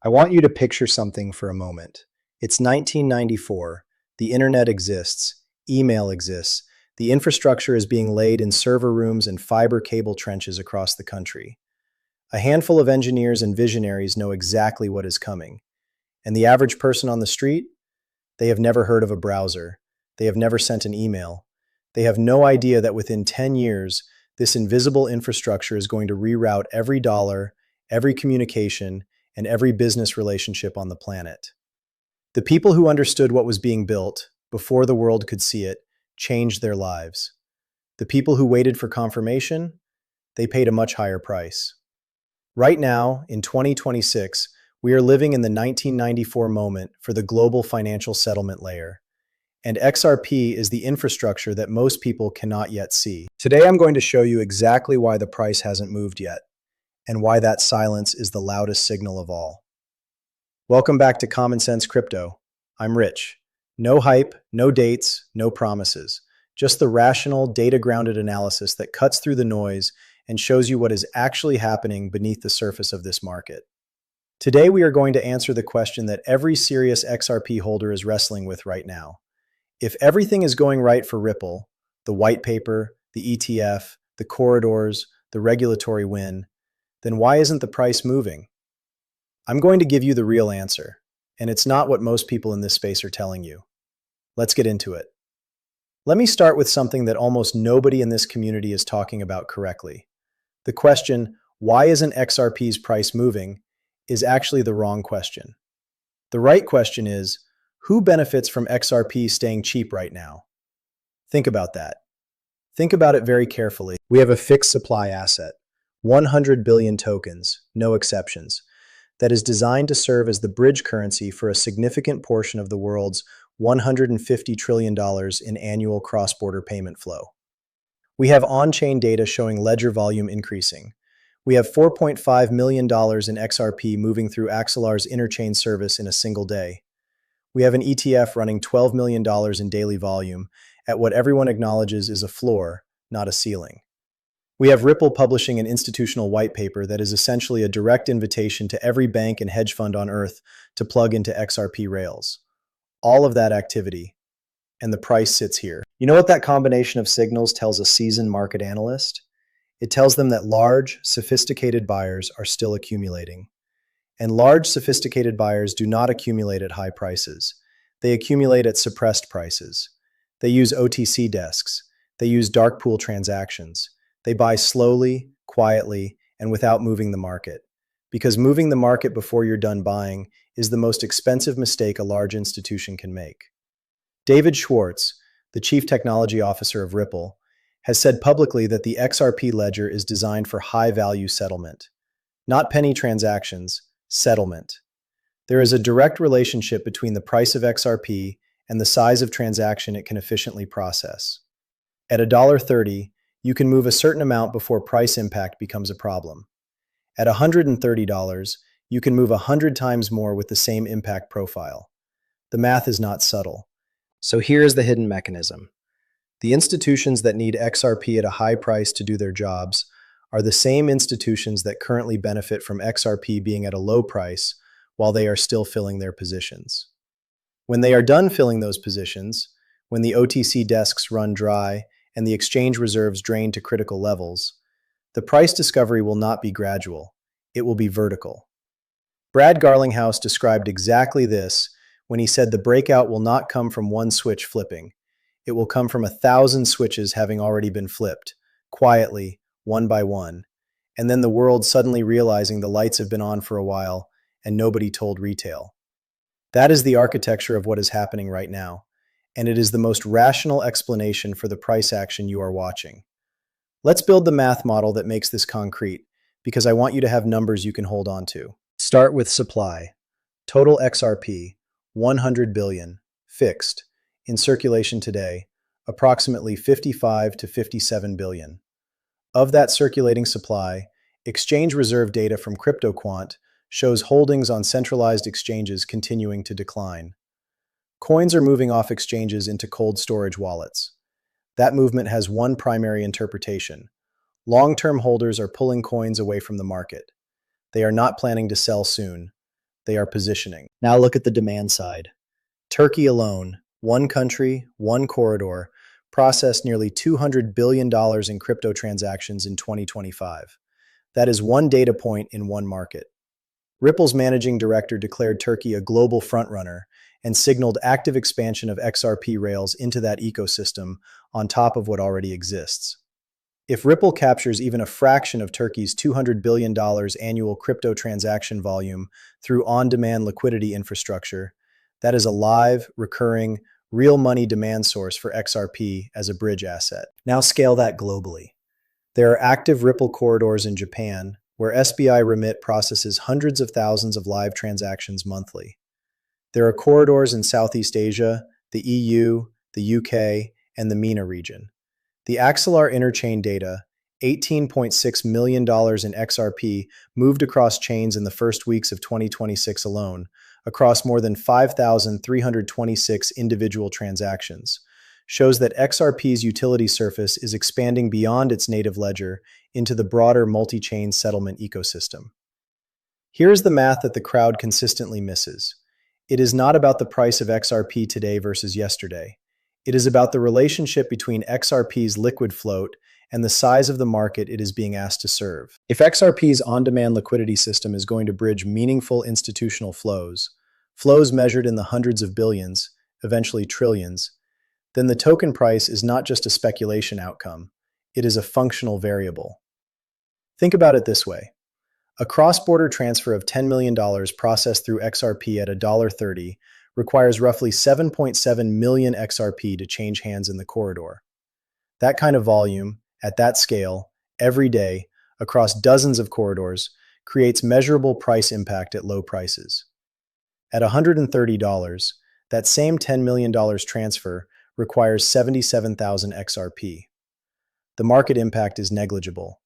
I want you to picture something for a moment. It's 1994. The internet exists. Email exists. The infrastructure is being laid in server rooms and fiber cable trenches across the country. A handful of engineers and visionaries know exactly what is coming. And the average person on the street? They have never heard of a browser. They have never sent an email. They have no idea that within 10 years, this invisible infrastructure is going to reroute every dollar, every communication, and every business relationship on the planet. The people who understood what was being built before the world could see it changed their lives. The people who waited for confirmation, they paid a much higher price. Right now, in 2026, we are living in the 1994 moment for the global financial settlement layer. And XRP is the infrastructure that most people cannot yet see. Today, I'm going to show you exactly why the price hasn't moved yet, and why that silence is the loudest signal of all. Welcome back to Common Sense Crypto. I'm Rich. No hype, no dates, no promises. Just the rational, data-grounded analysis that cuts through the noise and shows you what is actually happening beneath the surface of this market. Today, we are going to answer the question that every serious XRP holder is wrestling with right now. If everything is going right for Ripple, the white paper, the ETF, the corridors, the regulatory win, then why isn't the price moving? I'm going to give you the real answer, and it's not what most people in this space are telling you. Let's get into it. Let me start with something that almost nobody in this community is talking about correctly. The question, why isn't XRP's price moving, is actually the wrong question. The right question is, who benefits from XRP staying cheap right now? Think about that. Think about it very carefully. We have a fixed supply asset, 100 billion tokens, no exceptions, that is designed to serve as the bridge currency for a significant portion of the world's $150 trillion in annual cross-border payment flow. We have on-chain data showing ledger volume increasing. We have $4.5 million in XRP moving through Axelar's interchain service in a single day. We have an ETF running $12 million in daily volume at what everyone acknowledges is a floor, not a ceiling. We have Ripple publishing an institutional white paper that is essentially a direct invitation to every bank and hedge fund on Earth to plug into XRP rails. All of that activity, and the price sits here. You know what that combination of signals tells a seasoned market analyst? It tells them that large, sophisticated buyers are still accumulating. And large, sophisticated buyers do not accumulate at high prices. They accumulate at suppressed prices. They use OTC desks. They use dark pool transactions. They buy slowly, quietly, and without moving the market. Because moving the market before you're done buying is the most expensive mistake a large institution can make. David Schwartz, the chief technology officer of Ripple, has said publicly that the XRP ledger is designed for high-value settlement. Not penny transactions, settlement. There is a direct relationship between the price of XRP and the size of transaction it can efficiently process. At $1.30, you can move a certain amount before price impact becomes a problem. At $130, you can move 100 times more with the same impact profile. The math is not subtle. So here is the hidden mechanism. The institutions that need XRP at a high price to do their jobs are the same institutions that currently benefit from XRP being at a low price while they are still filling their positions. When they are done filling those positions, when the OTC desks run dry and the exchange reserves drain to critical levels, the price discovery will not be gradual, it will be vertical. Brad Garlinghouse described exactly this when he said the breakout will not come from one switch flipping. It will come from 1,000 switches having already been flipped, quietly, one by one, and then the world suddenly realizing the lights have been on for a while and nobody told retail. That is the architecture of what is happening right now, and it is the most rational explanation for the price action you are watching. Let's build the math model that makes this concrete, because I want you to have numbers you can hold on to. Start with supply. Total XRP, 100 billion, fixed, in circulation today, approximately 55 to 57 billion. Of that circulating supply, exchange reserve data from CryptoQuant shows holdings on centralized exchanges continuing to decline. Coins are moving off exchanges into cold storage wallets. That movement has one primary interpretation. Long-term holders are pulling coins away from the market. They are not planning to sell soon. they are positioning. Now look at the demand side. Turkey alone, one country, one corridor, processed nearly $200 billion in crypto transactions in 2025. That is one data point in one market. Ripple's managing director declared Turkey a global frontrunner and signaled active expansion of XRP rails into that ecosystem on top of what already exists. If Ripple captures even a fraction of Turkey's $200 billion annual crypto transaction volume through on-demand liquidity infrastructure, that is a live, recurring, real money demand source for XRP as a bridge asset. Now scale that globally. There are active Ripple corridors in Japan, where SBI Remit processes hundreds of thousands of live transactions monthly. There are corridors in Southeast Asia, the EU, the UK, and the MENA region. The Axelar interchain data, $18.6 million in XRP, moved across chains in the first weeks of 2026 alone, across more than 5,326 individual transactions, shows that XRP's utility surface is expanding beyond its native ledger into the broader multi-chain settlement ecosystem. Here's the math that the crowd consistently misses. It is not about the price of XRP today versus yesterday. It is about the relationship between XRP's liquid float and the size of the market it is being asked to serve. If XRP's on-demand liquidity system is going to bridge meaningful institutional flows measured in the hundreds of billions, eventually trillions, then the token price is not just a speculation outcome, it is a functional variable. Think about it this way. A cross-border transfer of $10 million processed through XRP at $1.30 requires roughly 7.7 million XRP to change hands in the corridor. That kind of volume, at that scale, every day, across dozens of corridors, creates measurable price impact at low prices. At $130, that same $10 million transfer requires 77,000 XRP. The market impact is negligible.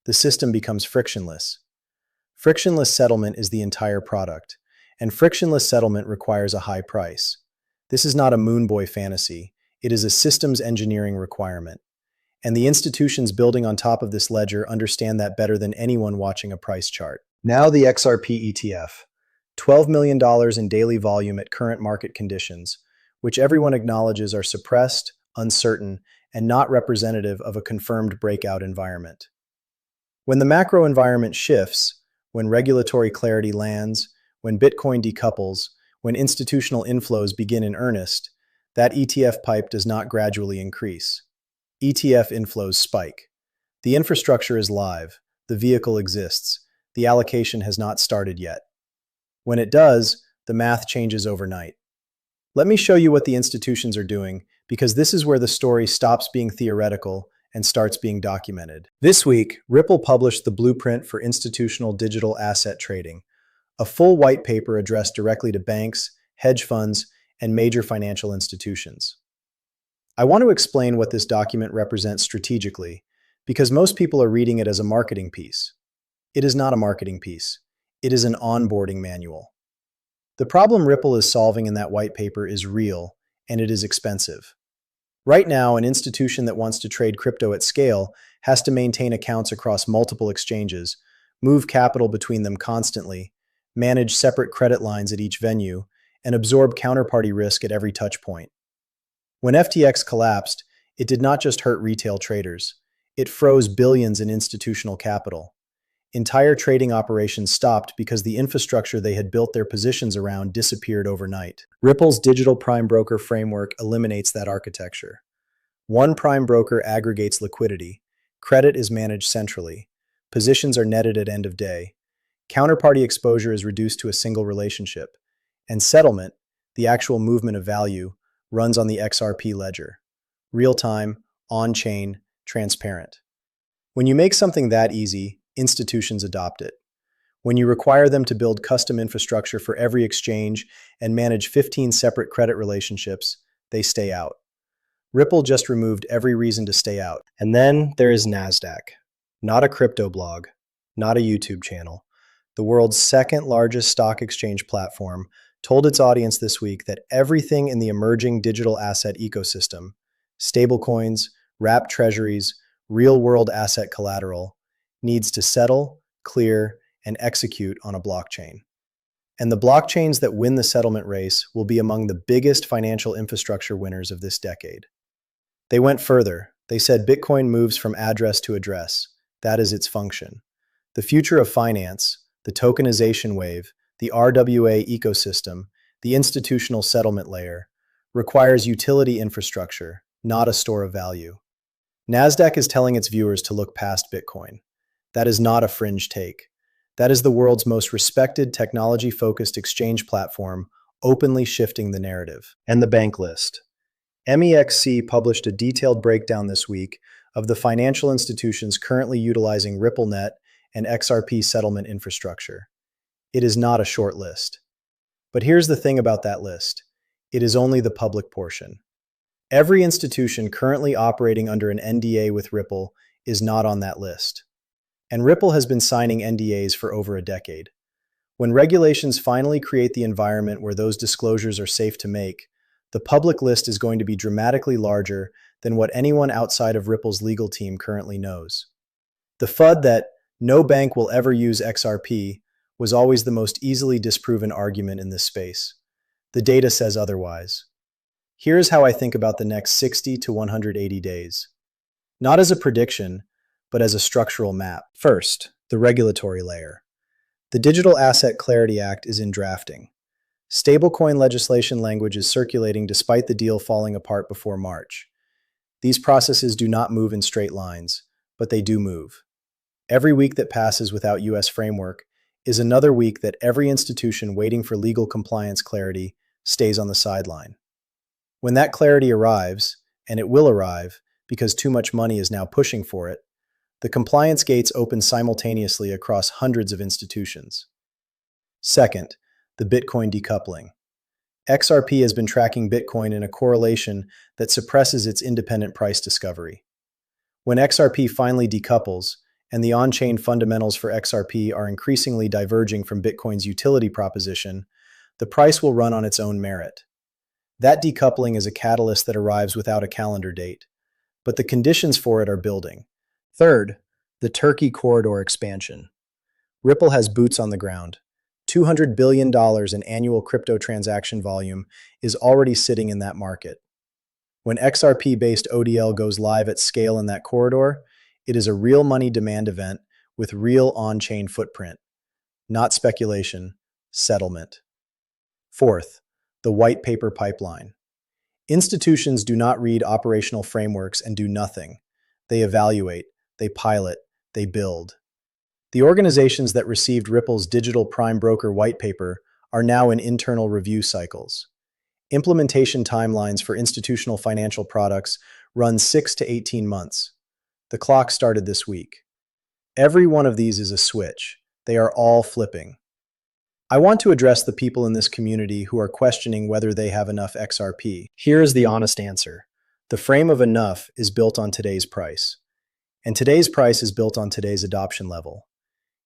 The system becomes frictionless. Frictionless settlement is the entire product, and frictionless settlement requires a high price. This is not a moonboy fantasy. It is a systems engineering requirement. And the institutions building on top of this ledger understand that better than anyone watching a price chart. Now the XRP ETF. $12 million in daily volume at current market conditions, which everyone acknowledges are suppressed, uncertain, and not representative of a confirmed breakout environment. When the macro environment shifts, when regulatory clarity lands, when Bitcoin decouples, when institutional inflows begin in earnest, that ETF pipe does not gradually increase. ETF inflows spike. The infrastructure is live, the vehicle exists, the allocation has not started yet. When it does, the math changes overnight. Let me show you what the institutions are doing, because this is where the story stops being theoretical and starts being documented. This week, Ripple published the blueprint for institutional digital asset trading, a full white paper addressed directly to banks, hedge funds, and major financial institutions. I want to explain what this document represents strategically, because most people are reading it as a marketing piece. It is not a marketing piece. It is an onboarding manual. The problem Ripple is solving in that white paper is real, and it is expensive. Right now, an institution that wants to trade crypto at scale has to maintain accounts across multiple exchanges, move capital between them constantly, manage separate credit lines at each venue, and absorb counterparty risk at every touch point. When FTX collapsed, it did not just hurt retail traders. It froze billions in institutional capital. Entire trading operations stopped because the infrastructure they had built their positions around disappeared overnight. Ripple's digital prime broker framework eliminates that architecture. One prime broker aggregates liquidity. Credit is managed centrally. Positions are netted at end of day. Counterparty exposure is reduced to a single relationship. And settlement, the actual movement of value, runs on the XRP ledger. Real-time, on-chain, transparent. When you make something that easy, institutions adopt it. When you require them to build custom infrastructure for every exchange and manage 15 separate credit relationships, they stay out. Ripple just removed every reason to stay out. And then there is NASDAQ. Not a crypto blog, not a YouTube channel. The world's second largest stock exchange platform told its audience this week that everything in the emerging digital asset ecosystem, stablecoins, wrapped treasuries, real-world asset collateral, needs to settle, clear, and execute on a blockchain. And the blockchains that win the settlement race will be among the biggest financial infrastructure winners of this decade. They went further. They said Bitcoin moves from address to address. That is its function. The future of finance, the tokenization wave, the RWA ecosystem, the institutional settlement layer, requires utility infrastructure, not a store of value. Nasdaq is telling its viewers to look past Bitcoin. That is not a fringe take. That is the world's most respected technology-focused exchange platform, openly shifting the narrative. And the bank list. MEXC published a detailed breakdown this week of the financial institutions currently utilizing RippleNet and XRP settlement infrastructure. It is not a short list. But here's the thing about that list. It is only the public portion. Every institution currently operating under an NDA with Ripple is not on that list. And Ripple has been signing NDAs for over a decade. When regulations finally create the environment where those disclosures are safe to make, the public list is going to be dramatically larger than what anyone outside of Ripple's legal team currently knows. The FUD that no bank will ever use XRP was always the most easily disproven argument in this space. The data says otherwise. Here's how I think about the next 60 to 180 days. Not as a prediction, but as a structural map. First, the regulatory layer. The Digital Asset Clarity Act is in drafting. Stablecoin legislation language is circulating despite the deal falling apart before March. These processes do not move in straight lines, but they do move. Every week that passes without US framework is another week that every institution waiting for legal compliance clarity stays on the sideline. When that clarity arrives, and it will arrive because too much money is now pushing for it, the compliance gates open simultaneously across hundreds of institutions. Second, the Bitcoin decoupling. XRP has been tracking Bitcoin in a correlation that suppresses its independent price discovery. When XRP finally decouples, and the on-chain fundamentals for XRP are increasingly diverging from Bitcoin's utility proposition, the price will run on its own merit. That decoupling is a catalyst that arrives without a calendar date, but the conditions for it are building. Third, the Turkey corridor expansion. Ripple has boots on the ground. $200 billion in annual crypto transaction volume is already sitting in that market. When XRP-based ODL goes live at scale in that corridor, it is a real money demand event with real on-chain footprint. Not speculation, settlement. Fourth, the white paper pipeline. Institutions do not read operational frameworks and do nothing. They evaluate, they pilot, they build. The organizations that received Ripple's digital prime broker white paper are now in internal review cycles. Implementation timelines for institutional financial products run 6 to 18 months. The clock started this week. Every one of these is a switch. They are all flipping. I want to address the people in this community who are questioning whether they have enough XRP. Here is the honest answer. The frame of enough is built on today's price. And today's price is built on today's adoption level.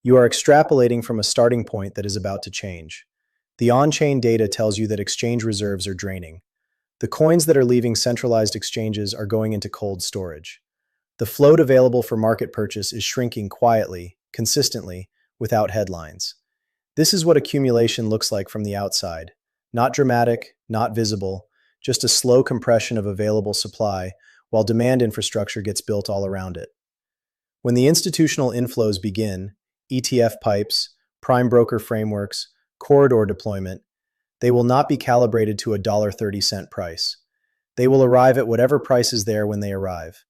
You are extrapolating from a starting point that is about to change. The on-chain data tells you that exchange reserves are draining. The coins that are leaving centralized exchanges are going into cold storage. The float available for market purchase is shrinking quietly, consistently, without headlines. This is what accumulation looks like from the outside. Not dramatic, not visible, just a slow compression of available supply while demand infrastructure gets built all around it. When the institutional inflows begin, ETF pipes, prime broker frameworks, corridor deployment, they will not be calibrated to a $1.30 price. They will arrive at whatever price is there when they arrive.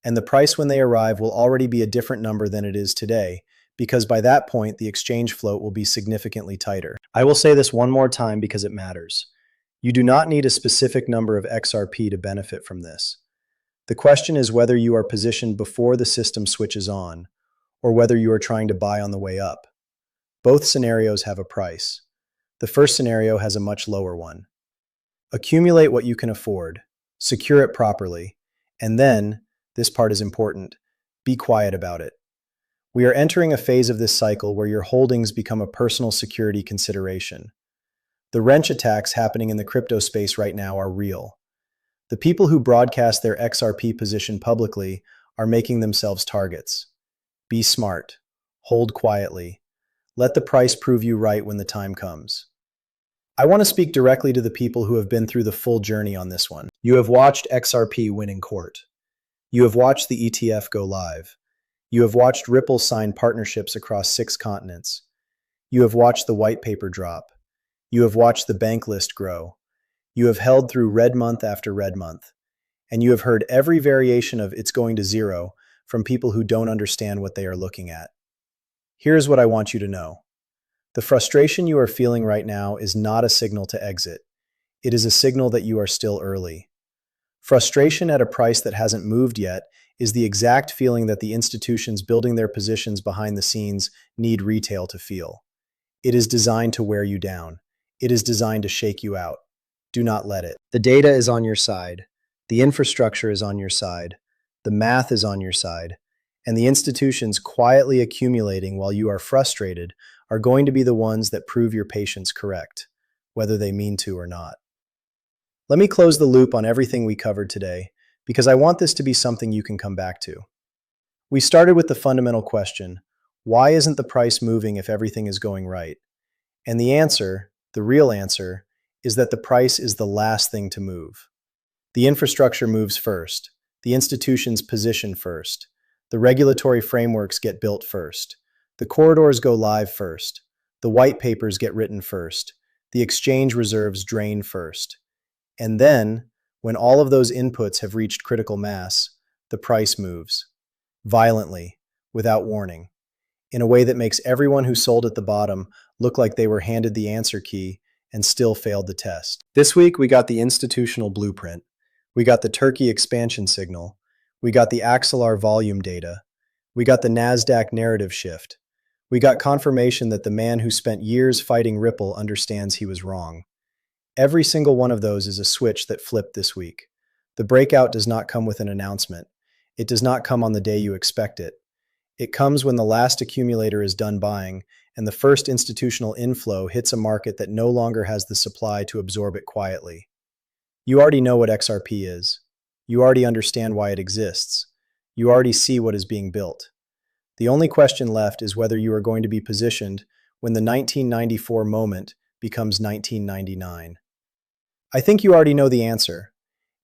And the price when they arrive will already be a different number than it is today, because by that point, the exchange float will be significantly tighter. I will say this one more time because it matters. You do not need a specific number of XRP to benefit from this. The question is whether you are positioned before the system switches on, or whether you are trying to buy on the way up. Both scenarios have a price. The first scenario has a much lower one. Accumulate what you can afford, secure it properly, and then, this part is important, be quiet about it. We are entering a phase of this cycle where your holdings become a personal security consideration. The wrench attacks happening in the crypto space right now are real. The people who broadcast their XRP position publicly are making themselves targets. Be smart. Hold quietly. Let the price prove you right when the time comes. I want to speak directly to the people who have been through the full journey on this one. You have watched XRP win in court. You have watched the ETF go live. You have watched Ripple sign partnerships across 6 continents. You have watched the white paper drop. You have watched the bank list grow. You have held through red month after red month. And you have heard every variation of "it's going to zero" from people who don't understand what they are looking at. Here's what I want you to know. The frustration you are feeling right now is not a signal to exit. It is a signal that you are still early. Frustration at a price that hasn't moved yet is the exact feeling that the institutions building their positions behind the scenes need retail to feel. It is designed to wear you down. It is designed to shake you out. Do not let it. The data is on your side. The infrastructure is on your side. The math is on your side. And the institutions quietly accumulating while you are frustrated are going to be the ones that prove your patience correct, whether they mean to or not. Let me close the loop on everything we covered today, because I want this to be something you can come back to. We started with the fundamental question, why isn't the price moving if everything is going right? And the answer, the real answer, is that the price is the last thing to move. The infrastructure moves first. The institutions position first. The regulatory frameworks get built first. The corridors go live first. The white papers get written first. The exchange reserves drain first. And then, when all of those inputs have reached critical mass, the price moves. Violently, without warning. In a way that makes everyone who sold at the bottom look like they were handed the answer key and still failed the test. This week, we got the institutional blueprint. We got the Turkey expansion signal. We got the Axelar volume data. We got the NASDAQ narrative shift. We got confirmation that the man who spent years fighting Ripple understands he was wrong. Every single one of those is a switch that flipped this week. The breakout does not come with an announcement. It does not come on the day you expect it. It comes when the last accumulator is done buying and the first institutional inflow hits a market that no longer has the supply to absorb it quietly. You already know what XRP is. You already understand why it exists. You already see what is being built. The only question left is whether you are going to be positioned when the 1994 moment becomes 1999. I think you already know the answer.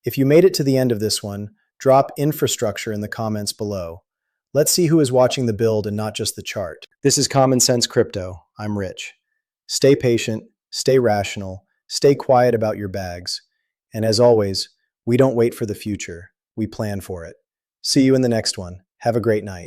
If you made it to the end of this one, drop infrastructure in the comments below. Let's see who is watching the build and not just the chart. This is Common Sense Crypto. I'm Rich. Stay patient, stay rational, stay quiet about your bags. And as always, we don't wait for the future. We plan for it. See you in the next one. Have a great night.